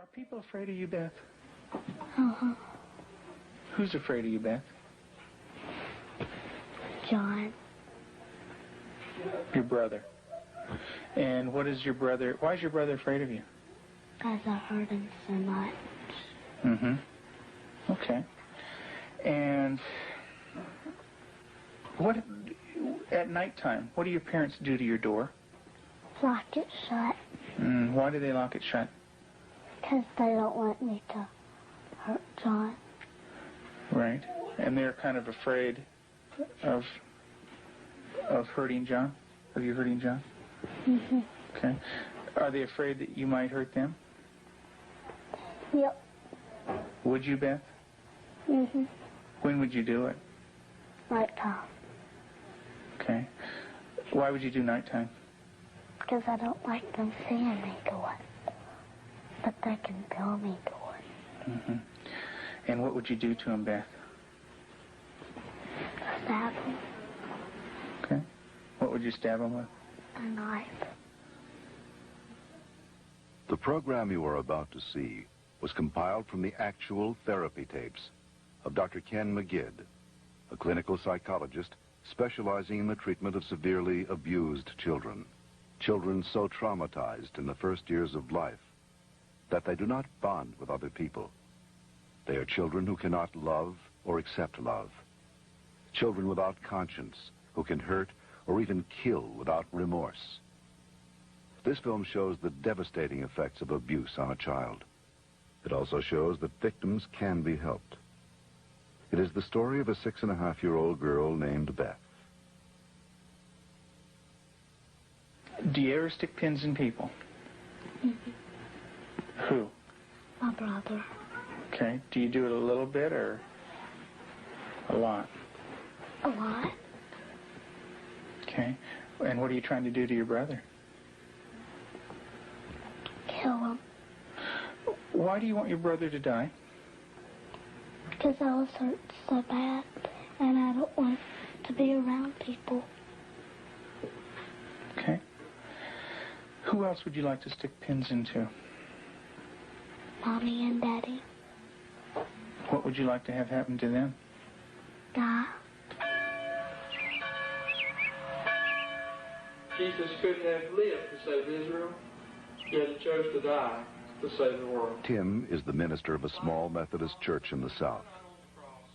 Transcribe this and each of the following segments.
Are people afraid of you, Beth? Uh-huh. Who's afraid of you, Beth? John. Your brother. And what is your brother, why is your brother afraid of you? Because I hurt him so much. Mm-hmm. Okay. And what, at nighttime, what do your parents do to your door? Lock it shut. Why do they lock it shut? Because they don't want me to hurt John. Right. And they're kind of afraid of hurting John? Of you hurting John? Mm-hmm. Okay. Are they afraid that you might hurt them? Yep. Would you, Beth? Mm-hmm. When would you do it? Nighttime. Okay. Why would you do nighttime? Because I don't like them seeing me do it. But they can feel me do it. Mm-hmm. And what would you do to him, Beth? Stab him. Okay. What would you stab him with? A knife. The program you are about to see was compiled from the actual therapy tapes of Dr. Ken McGidd, a clinical psychologist specializing in the treatment of severely abused children. Children so traumatized in the first years of life that they do not bond with other people. They are children who cannot love or accept love. Children without conscience who can hurt or even kill without remorse. This film shows the devastating effects of abuse on a child. It also shows that victims can be helped. It is the story of a 6.5-year-old girl named Beth. Do you ever stick pins in people? Mm-hmm. Who? My brother. Okay. Do you do it a little bit or a lot? A lot. Okay. And what are you trying to do to your brother? Kill him. Why do you want your brother to die? Because I was hurt so bad, and I don't want to be around people. Okay. Who else would you like to stick pins into? Mommy and Daddy. What would you like to have happen to them? Die. Jesus couldn't have lived to save Israel, yet he chose to die to save the world. Tim is the minister of a small Methodist church in the South.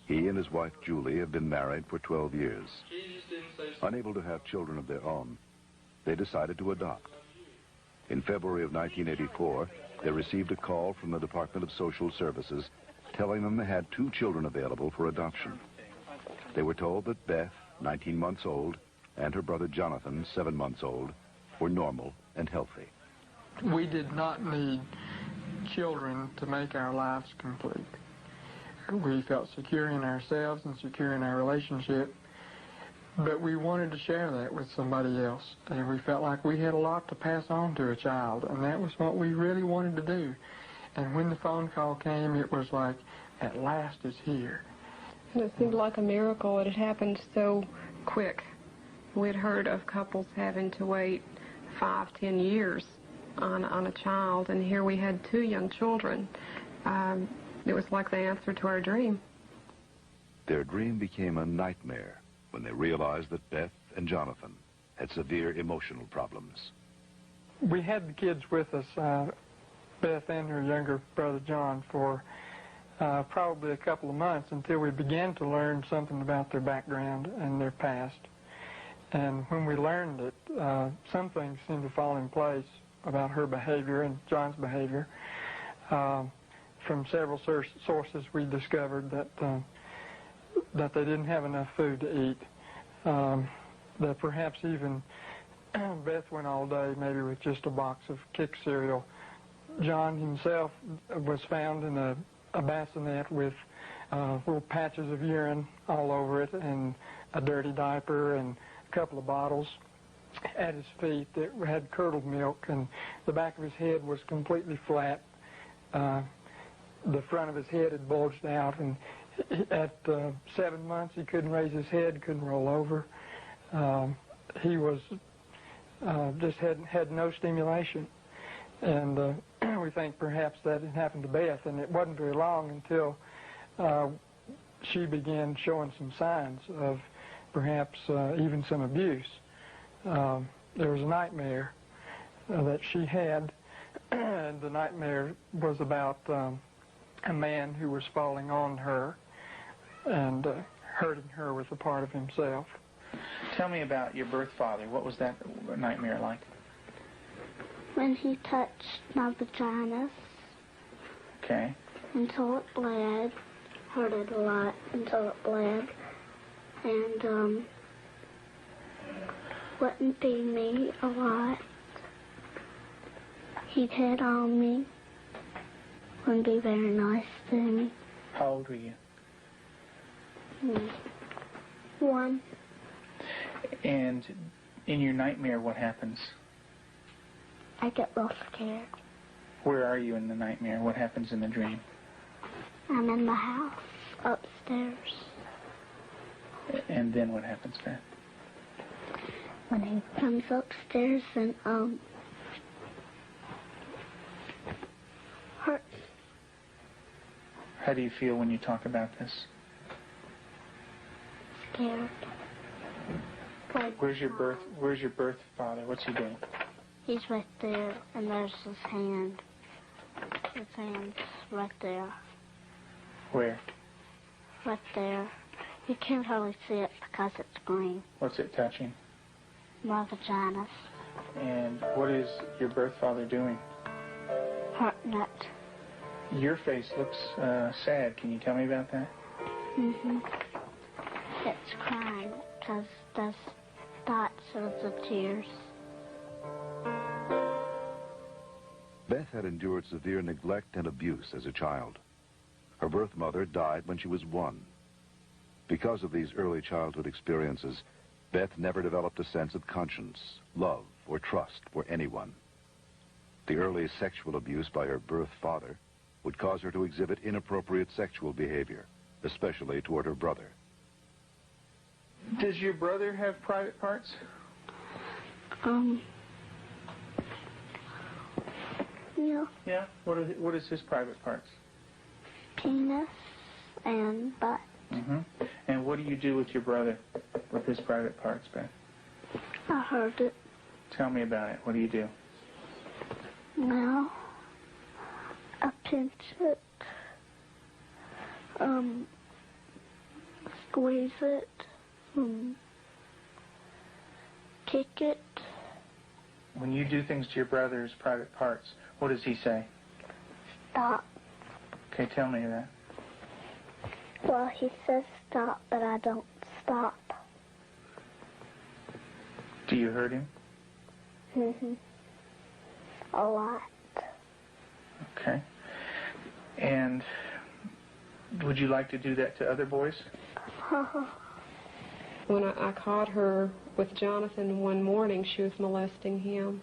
He and his wife Julie have been married for 12 years. Unable to have children of their own, they decided to adopt. In February of 1984, they received a call from the Department of Social Services telling them they had 2 children available for adoption. They were told that Beth, 19 months old, and her brother Jonathan, 7 months old, were normal and healthy. We did not need children to make our lives complete. We felt secure in ourselves and secure in our relationship, but we wanted to share that with somebody else. And we felt like we had a lot to pass on to a child, and that was what we really wanted to do. And when the phone call came, it was like, at last it's here. And it seemed like a miracle. It had happened so quick. We'd heard of couples having to wait 5, 10 years on a child, and here we had 2 young children. It was like the answer to our dream. Their dream became a nightmare when they realized that Beth and Jonathan had severe emotional problems. We had the kids with us, Beth and her younger brother John, for probably a couple of months until we began to learn something about their background and their past. And when we learned it, some things seemed to fall in place about her behavior and John's behavior. From several sources, we discovered that they didn't have enough food to eat. That perhaps even Beth went all day maybe with just a box of Kick cereal. John himself was found in a bassinet with little patches of urine all over it and a dirty diaper and a couple of bottles at his feet that had curdled milk, and the back of his head was completely flat. The front of his head had bulged out, and at 7 months he couldn't raise his head, couldn't roll over. He was just had no stimulation, and we we think perhaps that it happened to Beth, and it wasn't very long until she began showing some signs of perhaps even some abuse. There was a nightmare that she had, and the nightmare was about a man who was falling on her and hurting her with a part of himself. Tell me about your birth father. What was that nightmare like? When he touched my vagina Okay. until it bled, hurt it a lot until it bled, and wouldn't feed me a lot. He'd hit on me, wouldn't be very nice to me. How old were you? 1. And in your nightmare, what happens? I get real scared. Where are you in the nightmare? What happens in the dream? I'm in the house, upstairs. And then what happens then? When he comes upstairs and, hurt. How do you feel when you talk about this? Scared. Like, Where's your birth father? What's he doing? he's right there, and there's his hand. His hand's right there. Where? Right there. You can't hardly see it because it's green. What's it touching? My vagina. And what is your birth father doing? Hurting it. Your face looks sad. Can you tell me about that? It's crying because there's dots of the tears. Beth had endured severe neglect and abuse as a child. Her birth mother died when she was 1. Because of these early childhood experiences, Beth never developed a sense of conscience, love, or trust for anyone. The early sexual abuse by her birth father would cause her to exhibit inappropriate sexual behavior, especially toward her brother. Does your brother have private parts? Yeah. Yeah. What is his private parts? Penis and butt. And what do you do with your brother with his private parts, Beth? I heard it. Tell me about it. What do you do? Now, I pinch it, squeeze it, kick it. When you do things to your brother's private parts, what does he say? Stop. Okay, tell me that. Well, he says stop, but I don't stop. Do you hurt him? A lot. Okay. And would you like to do that to other boys? When I caught her with Jonathan one morning, she was molesting him.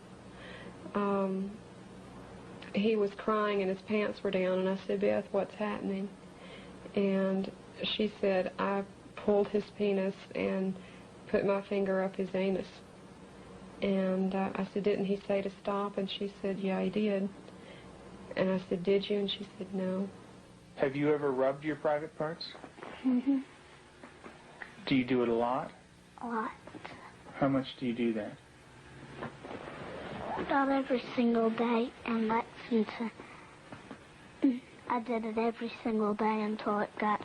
He was crying and his pants were down, and I said, Beth, what's happening? And she said, I pulled his penis and put my finger up his anus. And I said, didn't he say to stop? And she said, yeah, he did. And I said, did you? And she said, no. Have you ever rubbed your private parts? Do you do it a lot? A lot. How much do you do that? Not every single day, and that's until I did it every single day until it got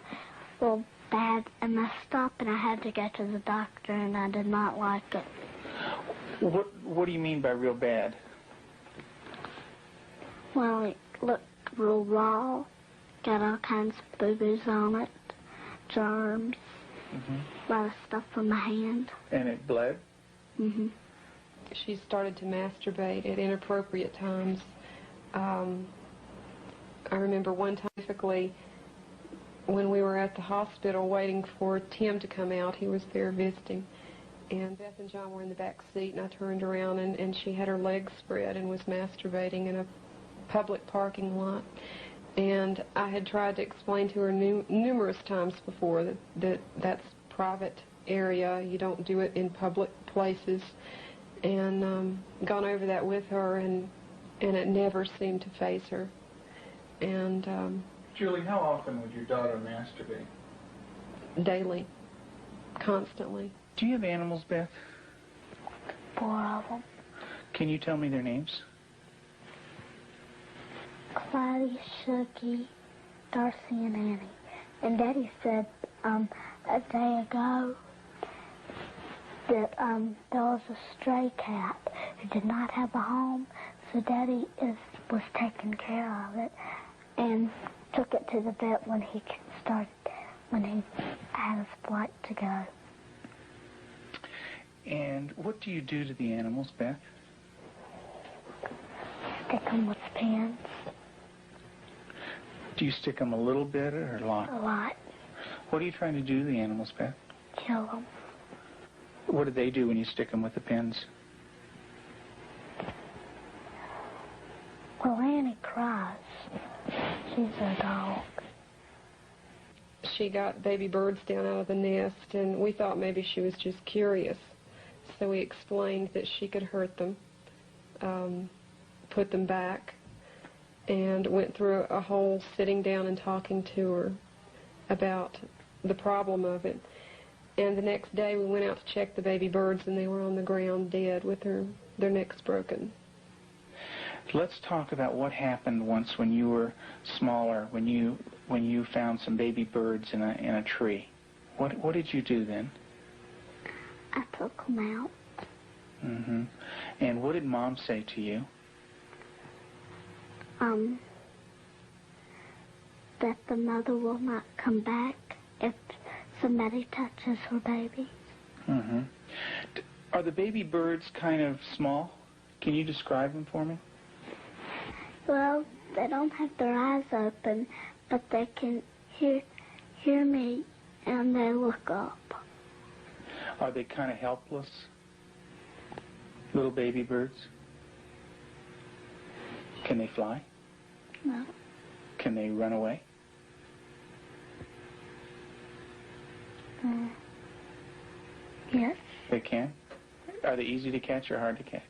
real bad and messed up, and I had to go to the doctor, and I did not like it. What do you mean by real bad? Well, it looked real raw, got all kinds of boo-boos on it, germs, a lot of stuff on my hand. And it bled? She started to masturbate at inappropriate times. I remember one time, specifically, when we were at the hospital waiting for Tim to come out. He was there visiting. And Beth and John were in the back seat, and I turned around, and she had her legs spread and was masturbating in a public parking lot. And I had tried to explain to her numerous times before that that's private area. You don't do it in public places. And gone over that with her, and and it never seemed to faze her. And Julie, how often would your daughter masturbate? daily, constantly. Do you have animals, Beth? 4 of them. Can you tell me their names? Clyde, Shuggy, Darcy, and Annie. And Daddy said a day ago that there was a stray cat who did not have a home, so Daddy was taking care of it and took it to the vet when he had his flight to go. And what do you do to the animals, Beth? Stick them with pins. Do you stick them a little bit or a lot? A lot. What are you trying to do to the animals, Beth? Kill them. What do they do when you stick them with the pins? Well, Annie cries. She's a dog. She got baby birds down out of the nest, and we thought maybe she was just curious. So we explained that she could hurt them, put them back, and went through a whole sitting down and talking to her about the problem of it. And the next day we went out to check the baby birds, and they were on the ground dead with their necks broken. Let's talk about what happened once when you were smaller, when you found some baby birds in a tree. What did you do then? I took them out. Mm-hmm. And what did Mom say to you? That the mother will not come back if somebody touches her baby. Mm-hmm. Are the baby birds kind of small? Can you describe them for me? Well, they don't have their eyes open, but they can hear me, and they look up. Are they kind of helpless? Little baby birds? Can they fly? No. Can they run away? Yes. They can? Are they easy to catch or hard to catch?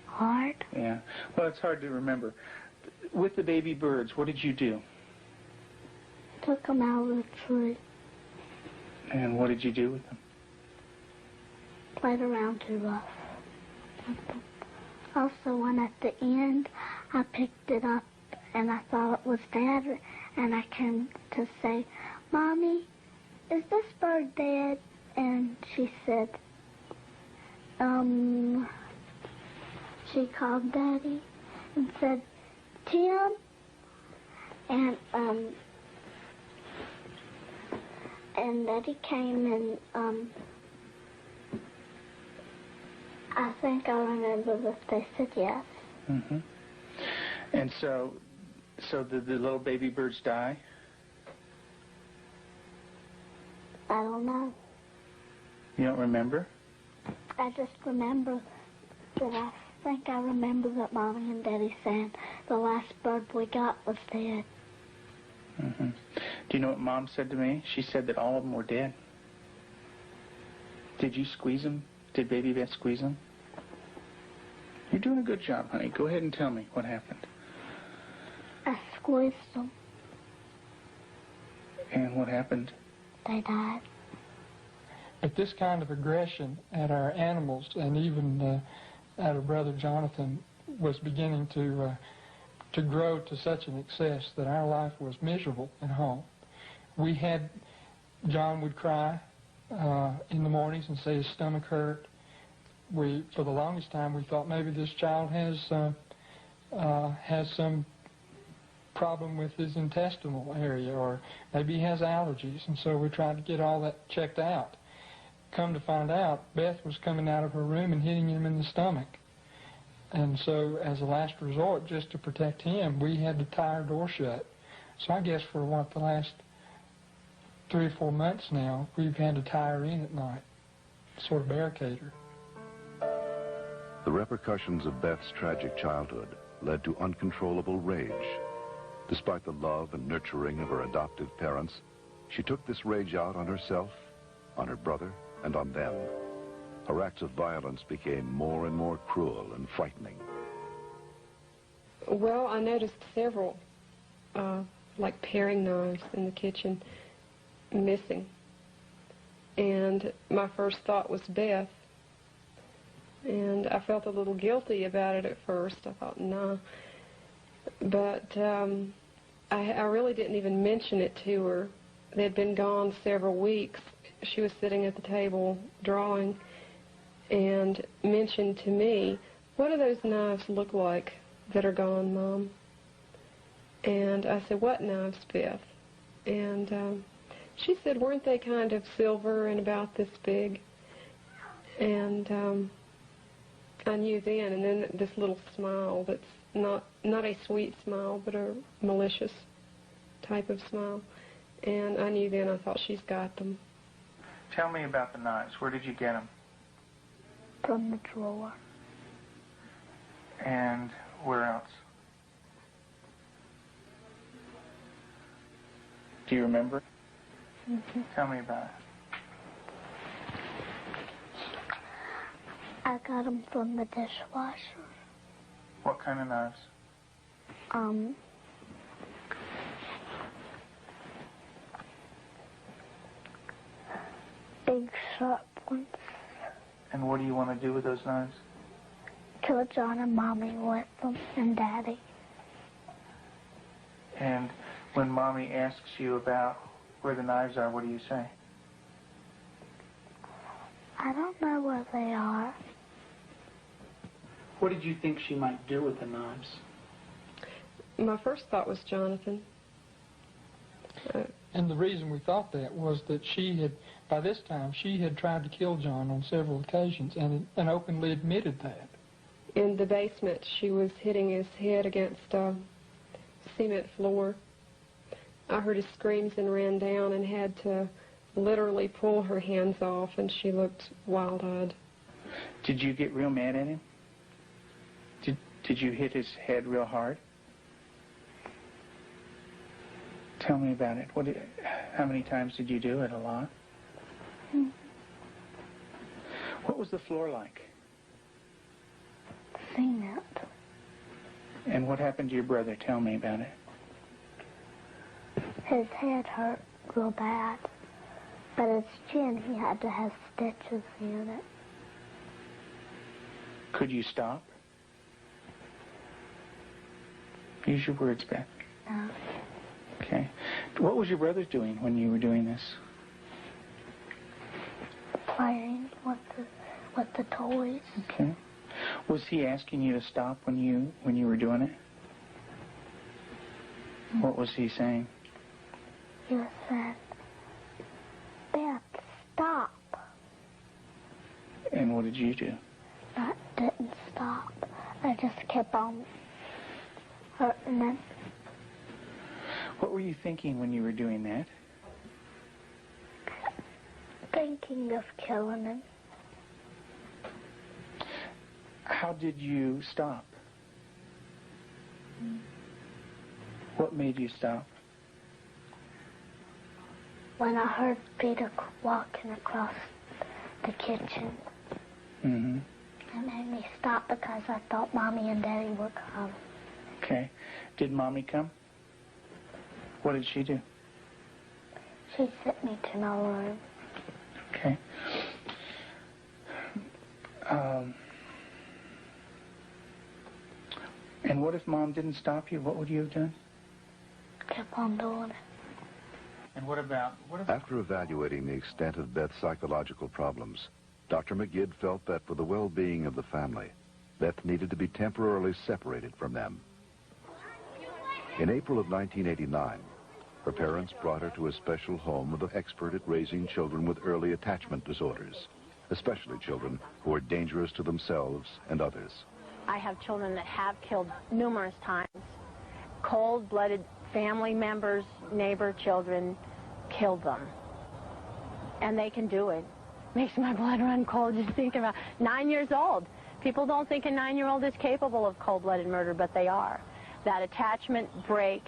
Hard. Yeah. Well, it's hard to remember. With the baby birds, what did you do? Took them out of the tree. And what did you do with them? Played around too rough. Also, when at the end, I picked it up and I thought it was Dad, and I came to say, Mommy, is this bird dead? And she said, she called Daddy and said, Tim, and Daddy came and, I think I remember that they said yes. Mm-hmm. And so did the little baby birds die? I don't know. You don't remember? I just remember that I remember that Mommy and Daddy saying the last bird we got was dead. Mm-hmm. Do you know what Mom said to me? She said that all of them were dead. Did you squeeze them? Did Baby Beth squeeze them? You're doing a good job, honey. Go ahead and tell me what happened. I squeezed them. And what happened? They died. But this kind of aggression at our animals, and even at our brother Jonathan, was beginning to grow to such an excess that our life was miserable at home. John would cry in the mornings and say his stomach hurt. For the longest time, we thought maybe this child has some problem with his intestinal area, or maybe he has allergies, and so we tried to get all that checked out. Come to find out, Beth was coming out of her room and hitting him in the stomach. And so as a last resort, just to protect him, we had to tie our door shut. So I guess for the last 3 or 4 months now, we've had to tie her in at night, sort of barricade her. The repercussions of Beth's tragic childhood led to uncontrollable rage. Despite the love and nurturing of her adoptive parents, she took this rage out on herself, on her brother, and on them. her acts of violence became more and more cruel and frightening. Well, I noticed several, like paring knives in the kitchen, missing. And my first thought was Beth. And I felt a little guilty about it at first. I thought, nah. But I really didn't even mention it to her. They had been gone several weeks. She was sitting at the table drawing and mentioned to me, "What do those knives look like that are gone, Mom?" And I said, "What knives, Beth?" And she said, "Weren't they kind of silver and about this big?" And I knew then, and then this little smile that's not a sweet smile, but a malicious type of smile. And I knew then, I thought, she's got them. Tell me about the knives. Where did you get them? From the drawer. And where else? Do you remember? Mm-hmm. Tell me about it. I got them from the dishwasher. What kind of knives? Big sharp ones. And what do you want to do with those knives? Kill John and Mommy with them, and Daddy. And when Mommy asks you about where the knives are, what do you say? I don't know where they are. What did you think she might do with the knives? My first thought was Jonathan. And the reason we thought that was that by this time, she had tried to kill John on several occasions and openly admitted that. In the basement, she was hitting his head against a cement floor. I heard his screams and ran down and had to literally pull her hands off, and she looked wild-eyed. Did you get real mad at him? Did you hit his head real hard? Tell me about it. How many times did you do it? A lot? Mm-hmm. What was the floor like? Cement. And what happened to your brother? Tell me about it. His head hurt real bad, but his chin, he had to have stitches in it. Could you stop? Use your words, Beth. No. Okay. What was your brother doing when you were doing this? Playing with the toys. Okay. Was he asking you to stop when you were doing it? What was he saying? He was saying, "Beth, stop." And what did you do? I didn't stop. I just kept on hurting him. What were you thinking when you were doing that? Thinking of killing him. How did you stop? What made you stop? When I heard Peter walking across the kitchen. Mm-hmm. It made me stop because I thought Mommy and Daddy were coming. Okay. Did Mommy come? What did she do? She sent me to my room. Okay. And what if Mom didn't stop you? What would you have done? Kept on doing it. And what about... After evaluating the extent of Beth's psychological problems, Dr. McGidd felt that for the well-being of the family, Beth needed to be temporarily separated from them. In April of 1989, her parents brought her to a special home with an expert at raising children with early attachment disorders, especially children who are dangerous to themselves and others. I have children that have killed numerous times. Cold-blooded family members, neighbor children killed them. And they can do it. Makes my blood run cold just thinking about 9 years old. People don't think a 9-year-old is capable of cold-blooded murder, but they are. That attachment break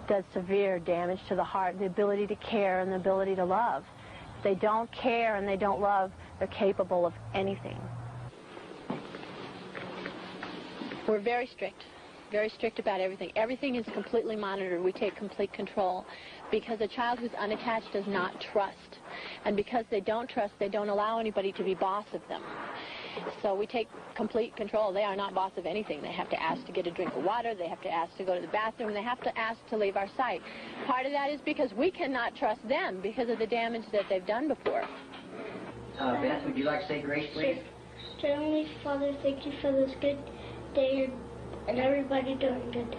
does severe damage to the heart, the ability to care and the ability to love. they don't care and they don't love, they're capable of anything. We're very strict about everything. Everything is completely monitored. We take complete control because a child who's unattached does not trust. And because they don't trust, they don't allow anybody to be boss of them. So we take complete control. They are not boss of anything. They have to ask to get a drink of water. They have to ask to go to the bathroom. They have to ask to leave our sight. Part of that is because we cannot trust them because of the damage that they've done before. Beth, would you like to say grace, please? Dear Heavenly Father, thank you for this good day and everybody doing good.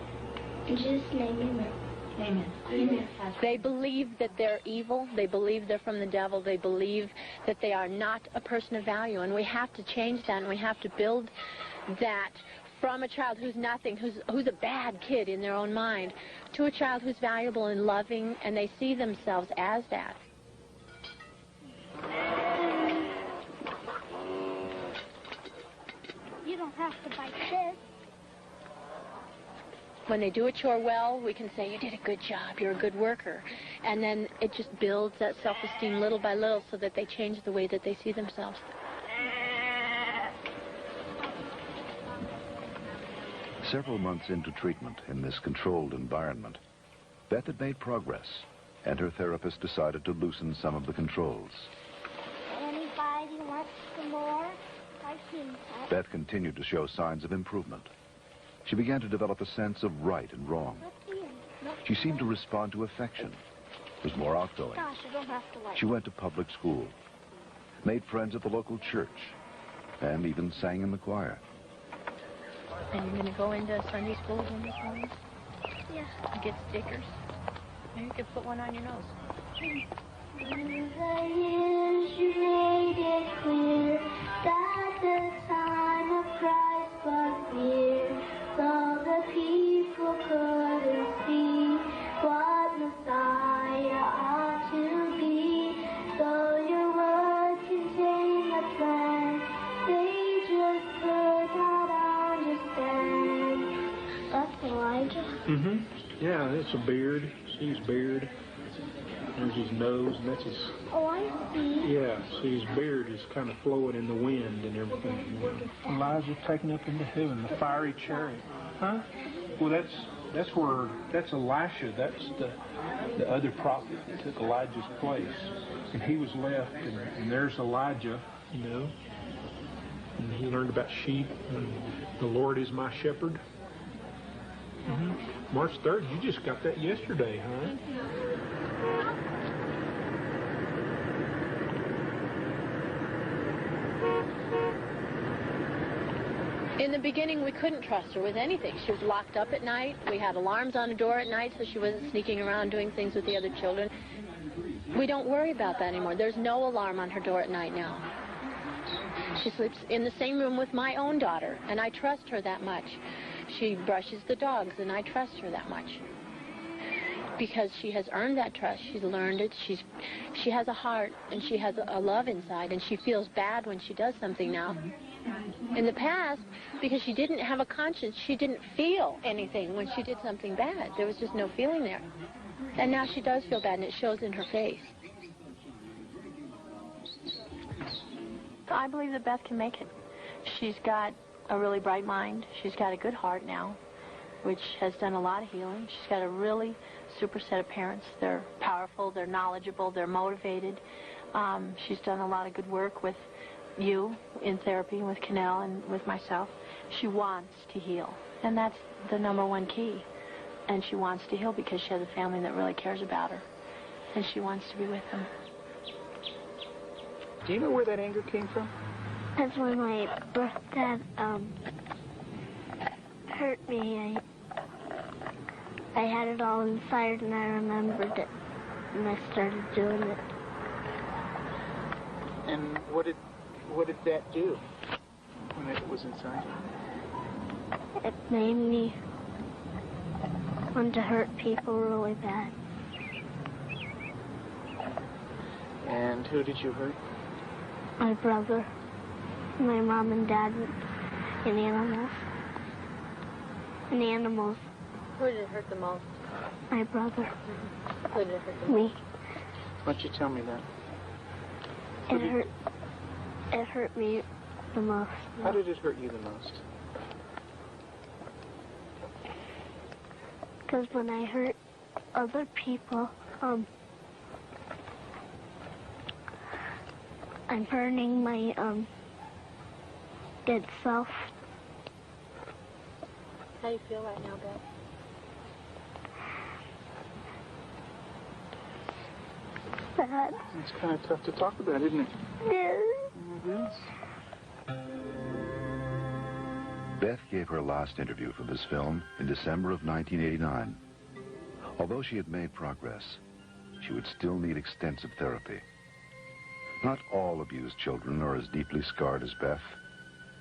In Jesus' name, amen. Amen. Amen. They believe that they're evil. They believe they're from the devil. They believe that they are not a person of value. And we have to change that, and we have to build that from a child who's nothing, who's a bad kid in their own mind, to a child who's valuable and loving, and they see themselves as that. You don't have to bite this. When they do a chore well, we can say, you did a good job, you're a good worker. And then it just builds that self-esteem little by little so that they change the way that they see themselves. Several months into treatment in this controlled environment, Beth had made progress, and her therapist decided to loosen some of the controls. Anybody wants some more? I've seen that. Beth continued to show signs of improvement. She began to develop a sense of right and wrong. She seemed to respond to affection, was more outgoing. Gosh, you don't have to like She went to public school, made friends at the local church, and even sang in the choir. And you're going to go into Sunday school again this morning? Yeah. And get stickers? Maybe you could put one on your nose. Through the years you made it clear that the time of Christ was near. So the people couldn't see what Messiah ought to be. So your word contained the plan. They just could not understand. That's Elijah. Mm-hmm. Yeah, it's a beard. See his beard. There's his nose, and that's his... Oh, I see. Yeah, see his beard is kind of flowing in the wind and everything. Elijah taken up into heaven, the fiery chariot. Huh? Well, that's Elisha. That's the other prophet that took Elijah's place. And he was left, and there's Elijah, you know. And he learned about sheep, and the Lord is my shepherd. Mm-hmm. March 3rd, you just got that yesterday, huh? In the beginning, we couldn't trust her with anything. She was locked up at night. We had alarms on the door at night so she wasn't sneaking around doing things with the other children. We don't worry about that anymore. There's no alarm on her door at night now. She sleeps in the same room with my own daughter, and I trust her that much. She brushes the dogs, and I trust her that much. Because she has earned that trust. She's learned it. She has a heart, and she has a love inside, and she feels bad when she does something now. In the past, because she didn't have a conscience, she didn't feel anything when she did something bad. There was just no feeling there. And now she does feel bad, and it shows in her face. I believe that Beth can make it. She's got a really bright mind. She's got a good heart now, which has done a lot of healing. She's got a really super set of parents. They're powerful, they're knowledgeable, they're motivated. She's done a lot of good work with you in therapy, with Cannell and with myself. She wants to heal, and that's the #1 key. And she wants to heal because she has a family that really cares about her, and she wants to be with them. Do you know where that anger came from? That's when my dad hurt me. I had it all inside, and I remembered it, and I started doing it. And what did that do when it was inside you? It made me want to hurt people really bad. And who did you hurt? My brother, my mom and dad, and animals. And animals. Who did it hurt the most? My brother. Who did it hurt the most? Me. Why don't you tell me that? It hurt me the most. How did it hurt you the most? Because when I hurt other people, I'm hurting my good self. How do you feel right now, Beth? Sad. It's kind of tough to talk about, isn't it? Yes. It is. Beth gave her last interview for this film in December of 1989. Although she had made progress, she would still need extensive therapy. Not all abused children are as deeply scarred as Beth,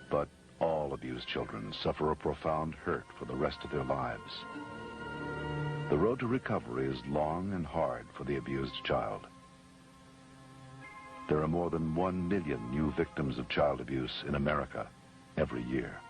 but all abused children suffer a profound hurt for the rest of their lives. The road to recovery is long and hard for the abused child. There are more than 1 million new victims of child abuse in America every year.